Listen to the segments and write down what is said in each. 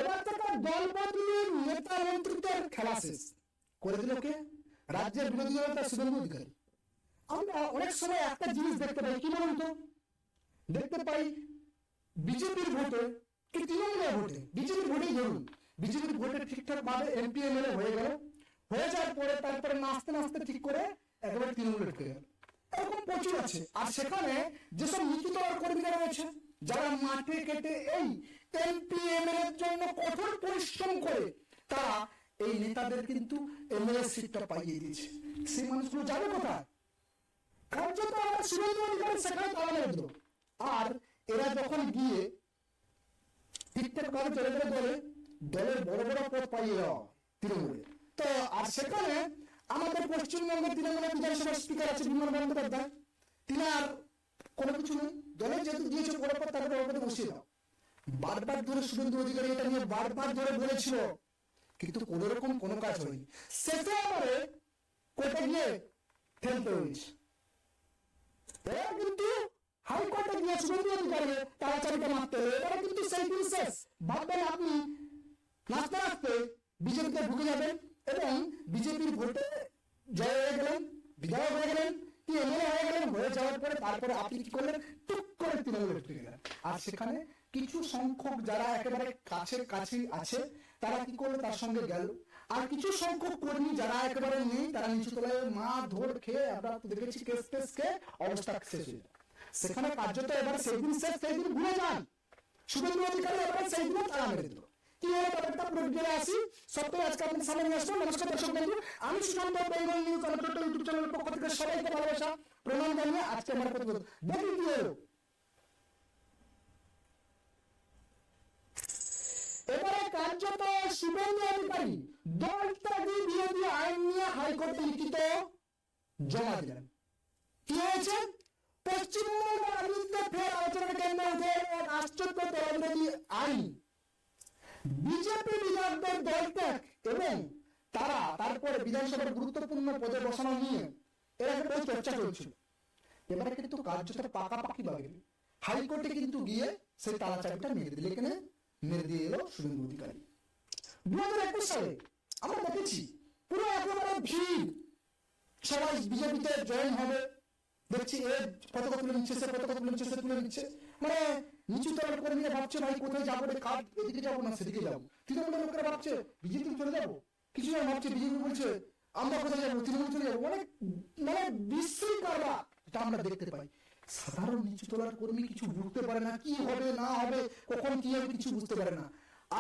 এবার থেকে দল বদলের নেতা মন্ত্রিত্বের খেলা শেষ করে দিল কে? রাজ্যের বিরোধী দলটা শুভেন্দু অধিকারী। আমরা অনেক সময় একটা জিনিস দেখতে পাই, কি বলুন তো, দেখতে পাই বিজেপির ভোটে কি তৃণমূলের ভোটে, বিজেপির ভোটেই ধরুন, বিজেপির ভোটে ঠিকঠাক ভাবে এমপি এমএলএ হয়ে গেল, হয়ে যাওয়ার পরে তারপরে নাচতে নাচতে ঠিক করে একেবারে তৃণমূলে ঢুকে গেল। এরকম প্রচুর আছে। আর সেখানে যেসব নিচু তলার কর্মীরা রয়েছে, যারা মাঠে কেটে এই এমপি এমএলএ এর জন্য কঠোর পরিশ্রম করে তারা এই নেতাদের কিন্তু এমএলএ সিটটা পাইয়ে দিয়েছে, সেই মানুষগুলো যাবে কোথায়? কার্যত আমরা শুভেন্দু অধিকারী সেখানে তালা মেরে দিল। আর এরা যখন গিয়ে ঠিকঠাক ভাবে চলে গেলে দলের বড় বড় পদ পাইয়ে দেওয়া তৃণমূলে। তো আর সেখানে আমাদের পশ্চিমবঙ্গের তৃণমূলের বিধানসভার স্পিকার আছে বিমান বন্দ্যোপাধ্যায়, তিনি আর কোনো কিছু নেই, দলের যেহেতু দিয়েছে বড় পদ তাকে বড় পদে বসিয়ে দাও। বারবার ধরে শুভেন্দু অধিকারী এটা নিয়ে বারবার ধরে বলেছিল, কিন্তু কোন রকম কোনো কাজ হয়নি। শেষে আমারে কোর্টে গিয়ে ফেলতে হয়েছে। এরা কিন্তু হাইকোর্টে গিয়ে শুভেন্দু অধিকারী তাড়াতাড়িটা মারতে হবে। এরা কিন্তু সেই দিন শেষ। ভাববেন আপনি নাচতে নাচতে বিজেপিতে ঢুকে যাবেন এবং বিজেপির ভোটে জয় হয়ে গেলেন, বিধায়ক হয়ে গেলেন, কি এমএলএ হয়ে গেলেন, হয়ে যাওয়ার পরে তারপরে আপনি কি করলেন, টুক করে তৃণমূলে ঢুকে গেলেন। আর সেখানে কিছু সংখ্যক যারা একেবারে কাছের কাছেই আছে তারা কি করলো, তার সঙ্গে গেল। আর কিছু সংখ্যক কর্মী যারা একেবারে নেই তারা নিচু তলায় মা ধর খেয়ে, আমরা দেখেছি কেস টেস খেয়ে অবস্থা শেষ হয়ে যায়। সেখানে কার্যত এবার সেই দিন শেষ, সেই দিন ভুলে যান। শুভেন্দু অধিকারী এবার সেই দিনও তারা মেরে দিল। কি হলো ব্যাপারটা পুরো ডিটেলে আসি, সত্যি আজকে আপনাদের সামনে নিয়ে আসলাম। নমস্কার দর্শক বন্ধু, আমি সুশান্ত বেঙ্গল নিউজ ইউটিউব চ্যানেলের পক্ষ থেকে সবাইকে ভালোবাসা প্রণাম জানিয়ে আজকে আমার প্রতিবেদন দেখি কি হলো। এবারে কার্যত শুভেন্দু অধিকারী দল ত্যাগী বিরোধী আইন নিয়ে হাইকোর্টে লিখিত জমা দিলেন। কি হয়েছে? পশ্চিমবঙ্গ রাজনীতিতে ফের আলোচনার কেন্দ্রে উঠে এক আশ্চর্য দলবিরোধী আইন। বিজেপি বিধায়কদের দল ত্যাগ এবং তারা তারপরে বিধানসভার গুরুত্বপূর্ণ পদে বসানো নিয়ে এর আগে বহু চর্চা চলছিল। এবারে কিন্তু কার্যত পাকাপাকি ভাবে হাইকোর্টে কিন্তু গিয়ে সেই তালাচাবিটা মেরে দিলে, এখানে মেরে দিয়ে এলো শুভেন্দু অধিকারী। 2021 সালে আমরা দেখেছি পুরো একেবারে ভিড়, সবাই বিজেপিতে জয়েন হবে, দেখছি এ পতাকা তুলে নিচ্ছে, সে পতাকা তুলে নিচ্ছে, সে তুলে নিচ্ছে। মানে নিচু তলার কর্মীরা ভাবছে ভাই কোথায় যাবো রে, কাজ এদিকে যাবো না সেদিকে যাবো। তৃণমূলের লোকেরা ভাবছে বিজেপি চলে যাবো, কিছু জন ভাবছে বিজেপি বলছে আমরা কোথায় যাবো, তৃণমূল চলে যাবো। অনেক মানে বিশ্রী কারবার এটা আমরা দেখতে পাই। সাধারণ নিচু তলার কর্মী কিছু বুঝতে পারে না, কি হবে না হবে, কখন কি হবে কিছু বুঝতে পারে না।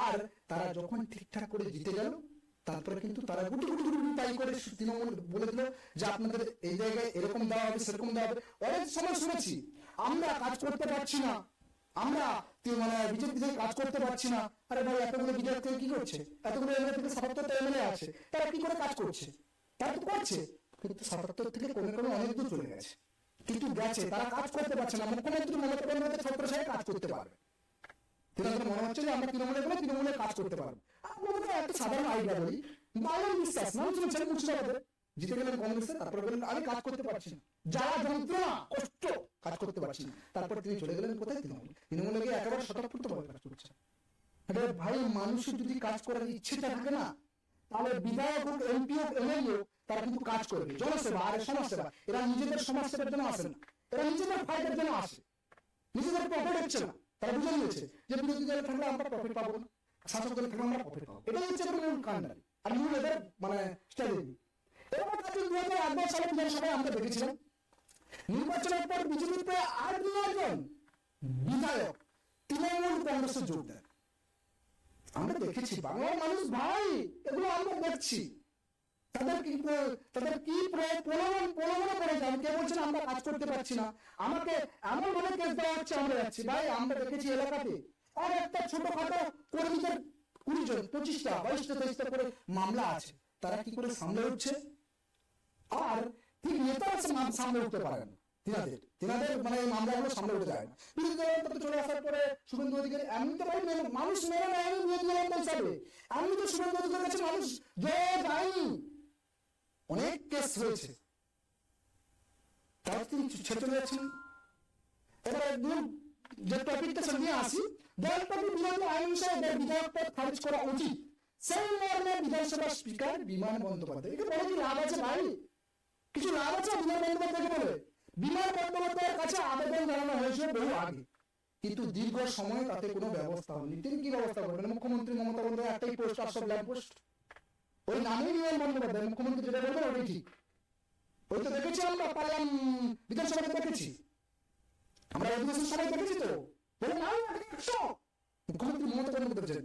আর তারা যখন ঠিকঠাক করে জিতে গেল তারপরে কিন্তু তারা গুটি গুটি গুটি তাই করে তৃণমূল বলে দিল যে আপনাদের এই জায়গায় এরকম দেওয়া হবে, সেরকম দেওয়া হবে। অনেক সময় শুনেছি আমরা কাজ করতে পারছি না, আমরা মানে বিজেপি থেকে কাজ করতে পারছি না। আরে ভাই, এতগুলো বিজেপি থেকে কি করছে, এতগুলো এমএলএ থেকে 77টা এমএলএ আছে, তারা কি করে কাজ করছে? তারা তো করছে, কিন্তু 77 থেকে কোনো কোনো অনেক দূর চলে গেছে, কিন্তু গেছে, তারা কাজ করতে পারছে না। মুখ্যমন্ত্রী মনে করেন হয়তো 17 সালে কাজ করতে পারবে, তৃণমূলের মনে হচ্ছে যে আমরা তৃণমূলে কাজ করতে পারবো। আপনাদের একটা সাধারণ আইডিয়া বলি, বাংলার বিশ্বাস মানুষ ছেলে মুর্শিদাবাদে জিতে গেলেন কংগ্রেসে, তারপরে বললেন আমি কাজ করতে পারছি না, যারা যন্ত্রণা কষ্ট কাজ করতে পারছি না, তারপর তিনি চলে গেলেন কোথায়, তৃণমূলে গিয়ে একেবারে স্বতঃস্ফূর্ত ভাবে কাজ করছে। ভাই, মানুষের যদি কাজ করার ইচ্ছেটা থাকে না, তাহলে বিধায়ক হোক, এমপি হোক, এমএলএ হোক, তারা কিন্তু কাজ করবে। জনসেবা আর সমাজসেবা, এরা নিজেদের সমাজসেবার জন্য আসে না, এরা নিজেদের ফায়দার জন্য আসে, নিজেদের প্রফিট হচ্ছে না। তারা বুঝে নিয়েছে যে বিরোধী দলে থাকলে আমরা প্রফিট পাবো না, শাসক দলে থাকলে আমরা প্রফিট পাবো। এটাই হচ্ছে মূল কাণ্ডারি আর মূল এদের মানে স্ট্র্যাটেজি। এবার 2008 সালে বিধানসভায় আমরা দেখেছিলাম নির্বাচনের পর বিজেপির প্রায় 8-9 জন বিধায়ক তৃণমূল কংগ্রেসে যোগ দেন। আমরা দেখেছি, বাংলার মানুষ ভাই এগুলো আমরা দেখছি, তাদের কি প্রলোভন করে যান। কে বলছেন আমরা কাজ করতে পারছি না, আমাকে এমন ভাবে কেস দেওয়া হচ্ছে, আমরা যাচ্ছি। ভাই, আমরা দেখেছি এলাকাতে আর একটা ছোটখাটো কর্মীদের 20 জন 25টা 22টা 23টা করে মামলা আছে, তারা কি করে সামলে উঠছে। আর ঠিক নেতারা সামলে উঠতে পারেন, তিনাদের মানে এই মামলাগুলো সামলে উঠে যায় না। বিরোধী দল চলে আসার পরে শুভেন্দু অধিকারী এমনিতে ভাই মানুষ মেনে নেয় বিরোধী দল হিসাবে, এমনি তো শুভেন্দু অধিকারীর কাছে মানুষ জয় যায়নি, অনেক কেস হয়েছে, তারা তিনি ছেড়ে চলে যাচ্ছেন। এবার একদম যে টপিকটা নিয়ে আসি, দলটাকে বিরোধী আইন হিসেবে বিধায়ক পদ খারিজ করা উচিত, সেই মর্মে বিধানসভার স্পিকার বিমান বন্দ্যোপাধ্যায়। এটা বলে কি লাভ আছে ভাই? কিছু লাভ আছে বিমান বন্দ্যোপাধ্যায়কে বলে? বিমান বন্দ্যোপাধ্যায়ের কাছে আবেদন জানানো হয়েছে বহু আগে, কিন্তু দীর্ঘ সময় তাতে কোনো ব্যবস্থা হয়নি। তিনি কি ব্যবস্থা করবেন? মুখ্যমন্ত্রী মমতা বন্দ্যোপাধ্যায় একটাই পোস্ট, 800 ল্যাম্প পোস্ট, ওই নামেই বিমান বন্দ্যোপাধ্যায়। মুখ্যমন্ত্রী যেটা বলবেন ওটাই ঠিক। ওই তো দেখেছি আমরা পারলাম বিধানসভাতে দেখেছি, আমরা অধিবেশন সবাই দেখেছি তো, বলে না 100 মুখ্যমন্ত্রী মমতা বন্দ্যোপাধ্যায়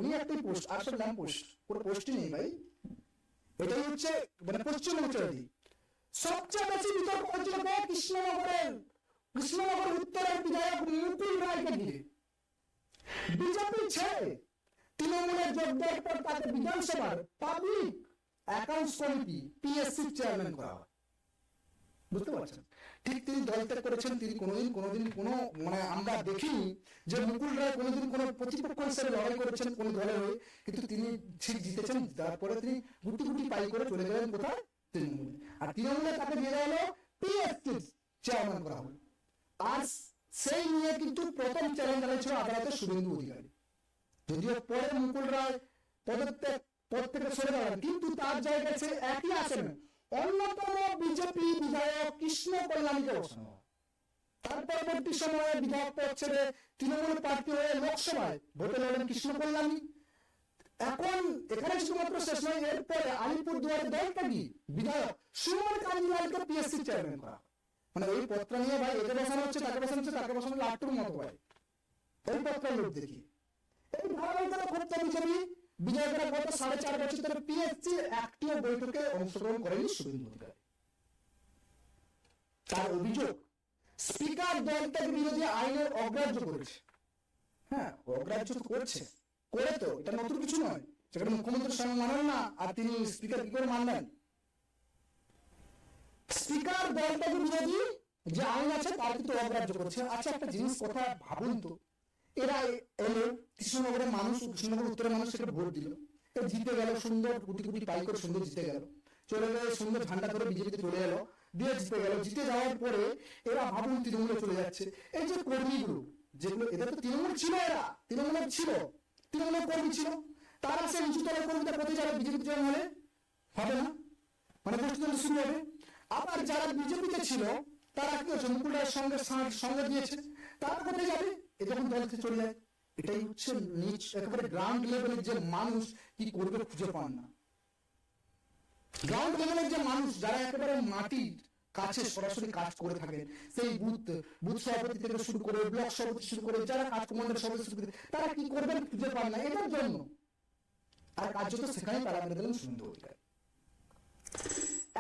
উনি একটাই পোস্ট, 800 ল্যাম্প পোস্ট, কোনো পোস্টই নেই ভাই। এটাই হচ্ছে মানে পশ্চিমবঙ্গ। সবচেয়ে বেশি বিতর্ক হচ্ছিল কৃষ্ণনগর উত্তরের বিধায়ক মুকুল রায়কে দিয়ে। বিজেপি ছেড়ে তৃণমূলের যোগ দেওয়ার পর তাকে বিধানসভার public accounts committee PSC chairman করা হয়। বুঝতে পারছেন? ঠিক তিনি দল ত্যাগ করেছেন। তিনি কোনোদিন কোনো মানে আমরা দেখিনি যে মুকুল রায় কোনোদিন কোনো প্রতিপক্ষ হিসেবে লড়াই করেছেন কোন দলের হয়ে, কিন্তু তিনি ঠিক জিতেছেন। তারপরে তিনি গুটি গুটি পাই করে চলে গেলেন কোথায়? তৃণমূলে। আর তৃণমূলে তাকে দিয়ে দেওয়া হলো পিএসসি চেয়ারম্যান করা হলো। আর সেই নিয়ে কিন্তু প্রথম চ্যালেঞ্জ জানিয়েছিল আদালতে শুভেন্দু অধিকারী। যদিও পরে মুকুল রায় পদ থেকে সরে দাঁড়ান, কিন্তু তার জায়গায় সে একই আসনে অন্যতম বিজেপি বিধায়ক কৃষ্ণ কল্যাণীকে বসানো। তার পরবর্তী সময়ে বিধায়ক পদ ছেড়ে তৃণমূল প্রার্থী হয়ে লোকসভায় ভোটে লড়েন কৃষ্ণ কল্যাণী। এখন এখানে শুধুমাত্র শেষ নয়, এরপরে আলিপুরদুয়ারের দলত্যাগী বিধায়ক সুমন কাঞ্জিলালকে পিএসসি চেয়ারম্যান করা। মানে ওই পত্র নিয়ে ভাই একে বসানো হচ্ছে, তাকে বসানো হচ্ছে, তাকে বসানো লাট্টুর মতো ভাই। এই পত্রের লোক দেখি এই ধারাবাহিকতা করতে বিজেপি বিধায়করা গত 4.5 বছর ধরে পিএসসি একটিও বৈঠকে অংশগ্রহণ করেনি শুভেন্দু অধিকারী। তার অভিযোগ স্পিকার দলত্যাগ বিরোধী আইনের অগ্রাহ্য করেছে। হ্যাঁ, অগ্রাহ্য তো করছে, করে তো এটা নতুন কিছু নয়। সেখানে মুখ্যমন্ত্রীর সঙ্গে মানেন না, আর তিনি স্পিকার কি করে মানলেন? স্পিকার দলত্যাগ বিরোধী যে আইন আছে তার কিন্তু অগ্রাহ্য করছে। আচ্ছা, একটা জিনিস কথা ভাবুন তো, এরা এলো কৃষ্ণনগরের মানুষ, কৃষ্ণনগর উত্তরের মানুষ সেটা ভোট দিল, জিতে গেল, সুন্দর গুটি গুটি পাই করে সুন্দর জিতে গেল, চলে গেল সুন্দর ঝান্ডা ধরে বিজেপিতে চলে গেল, দিয়ে জিতে গেল। জিতে যাওয়ার পরে এরা ভাবুন তৃণমূলে চলে যাচ্ছে। এই যে কর্মীগুলো যেগুলো, এদের তো তৃণমূল ছিল, এরা তৃণমূলের ছিল, তৃণমূলের কর্মী ছিল, তারা সেই উঁচু তলের কর্মীদের কোথায় যাবে? বিজেপি জয়েন হলে হবে না, মানে গোষ্ঠীদ্বন্দ্ব শুরু হবে। আবার যারা বিজেপিতে ছিল তারা কি হচ্ছে? মুকুল রায়ের সঙ্গে দিয়েছে, তারা কোথায় যাবে? এ যখন দল থেকে চলে যায়, এটাই হচ্ছে নিচ একেবারে গ্রাউন্ড লেভেলের যে মানুষ কি করবে খুঁজে পান না। গ্রাউন্ড লেভেলের যে মানুষ যারা একেবারে মাটির কাছে সরাসরি কাজ করে থাকেন, সেই বুথ সভাপতি থেকে শুরু করে ব্লক সভাপতি শুরু করে যারা কাজ কমান্ডার সভাপতি শুরু করে, তারা কি করবেন খুঁজে পান না এটার জন্য। আর কার্যত সেখানে তারা মেরে দিলেন শুভেন্দু অধিকারী।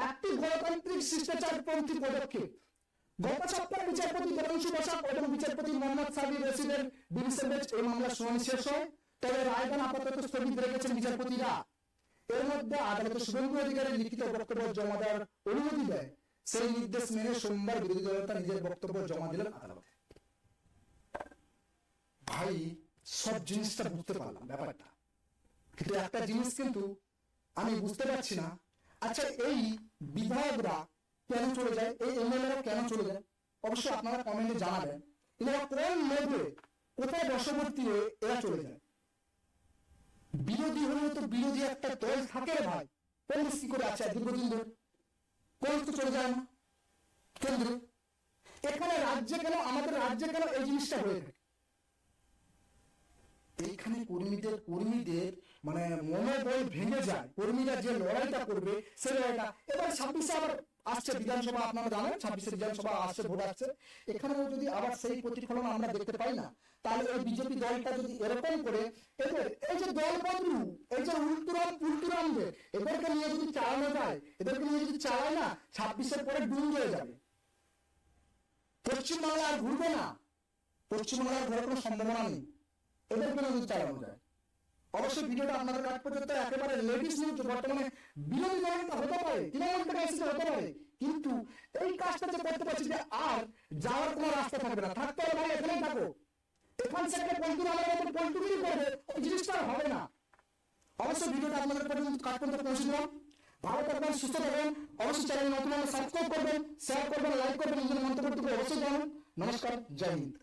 একটি গণতান্ত্রিক শিষ্টাচারপন্থী পদক্ষেপ। গত সপ্তাহে বিচারপতি দেবাংশু বসাক এবং বিচারপতি মোহাম্মদ সাবির রশিদের ডিভিশন বেঞ্চ এই মামলার শুনানি শেষ হয়, তবে রায়দান আপাতত স্থগিত রেখেছেন বিচারপতিরা। এর মধ্যে আদালতে শুভেন্দু অধিকারীর লিখিত বক্তব্য জমা দেওয়ার অনুমতি দেয়। সেই নির্দেশ মেনে সোমবার বিরোধী দলনেতা নিজের বক্তব্য জমা দিলেন আদালতে। ভাই, সব জিনিসটা বুঝতে পারলাম ব্যাপারটা, কিন্তু একটা জিনিস কিন্তু আমি বুঝতে পারছি না। আচ্ছা, এই বিধায়করা কেন চলে যায়, এই এমএলএরা কেন চলে যায়? অবশ্যই আপনারা কমেন্টে জানাবেন। এরা কোন লেভেলে কোথায় বশবর্তী হয়ে এরা চলে যায়? বিরোধী হলেও তো বিরোধী একটা দল থাকে রে ভাই। কংগ্রেস কি করে আছে দীর্ঘদিন ধরে? কংগ্রেস তো চলে যায় না কেন্দ্রে। এখানে রাজ্যে কেন, আমাদের রাজ্যে কেন এই জিনিসটা হয়ে থাকে? এইখানে কর্মীদের মানে মনোবল ভেঙে যায়। কর্মীরা যে লড়াইটা করবে সেই লড়াইটা, এবার 26 আবার আসছে বিধানসভা, আপনারা জানেন 26 বিধানসভা আসছে, ভোট আসছে। এখানেও যদি আবার সেই প্রতিফলন আমরা দেখতে পাই না, তাহলে এই বিজেপি দলটা যদি এরকম করে এদের এই যে দল বন্ধু, এই যে উল্টুরামদের এদেরকে নিয়ে যদি চালানো যায়, এদেরকে নিয়ে যদি চালায় না, 26-এর পরে ডুব হয়ে যাবে। পশ্চিমবাংলা আর ঘুরবে না, পশ্চিমবাংলার ঘোরার কোনো সম্ভাবনা নেই এদেরকে নিয়ে যদি চালানো যায়। অবশ্যই ভিডিওটা আপনাদের কাছ পর্যন্ত একেবারে লেডিস নিউজ। বর্তমানে বিরোধী দলটা হতে পারে, তৃণমূল থেকে এসে হতে পারে, কিন্তু এই কাজটা যে করতে পারছি যে আর যাওয়ার কোনো রাস্তা থাকবে না, থাকতে হবে ভাই এখানেই থাকো। এখান থেকে পল্টুগিরি করবে, ওই জিনিসটা হবে না। অবশ্যই ভিডিওটা আপনাদের কাছ পর্যন্ত পৌঁছে দিলাম। ভালো থাকবেন, সুস্থ থাকবেন। অবশ্যই চ্যানেল নতুন হলে সাবস্ক্রাইব করবেন, শেয়ার করবেন, লাইক করবেন, নিজের মন্তব্য অবশ্যই জানাবেন। নমস্কার, জয় হিন্দ।